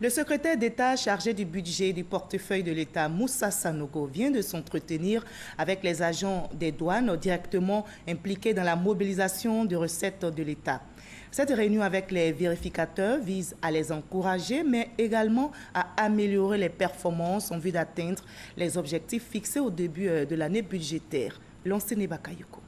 Le secrétaire d'État chargé du budget et du portefeuille de l'État, Moussa Sanogo, vient de s'entretenir avec les agents des douanes directement impliqués dans la mobilisation des recettes de l'État. Cette réunion avec les vérificateurs vise à les encourager, mais également à améliorer les performances en vue d'atteindre les objectifs fixés au début de l'année budgétaire. Lansene Bakayoko.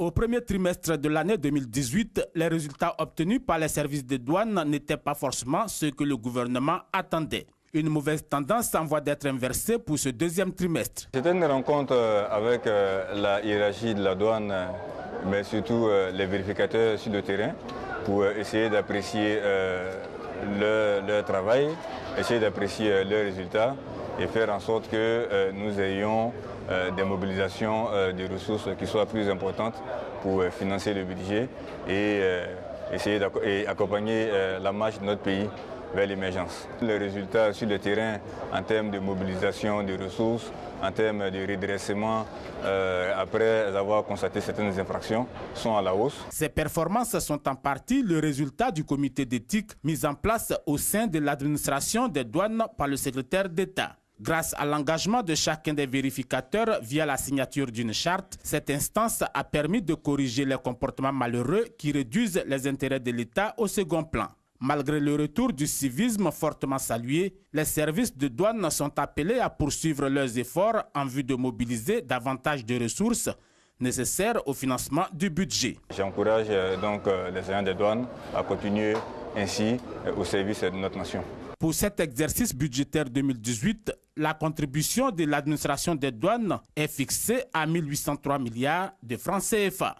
Au premier trimestre de l'année 2018, les résultats obtenus par les services de douane n'étaient pas forcément ceux que le gouvernement attendait. Une mauvaise tendance en voie d'être inversée pour ce deuxième trimestre. C'était une rencontre avec la hiérarchie de la douane, mais surtout les vérificateurs sur le terrain, pour essayer d'apprécier leur travail, essayer d'apprécier leurs résultats et faire en sorte que nous ayons des mobilisations de ressources qui soient plus importantes pour financer le budget et essayer d'accompagner la marche de notre pays vers l'émergence. Les résultats sur le terrain en termes de mobilisation de ressources, en termes de redressement, après avoir constaté certaines infractions, sont à la hausse. Ces performances sont en partie le résultat du comité d'éthique mis en place au sein de l'administration des douanes par le secrétaire d'État. Grâce à l'engagement de chacun des vérificateurs via la signature d'une charte, cette instance a permis de corriger les comportements malheureux qui réduisent les intérêts de l'État au second plan. Malgré le retour du civisme fortement salué, les services de douane sont appelés à poursuivre leurs efforts en vue de mobiliser davantage de ressources nécessaires au financement du budget. J'encourage donc les agents des douanes à continuer ainsi au service de notre nation. Pour cet exercice budgétaire 2018, la contribution de l'administration des douanes est fixée à 1803 milliards de francs CFA.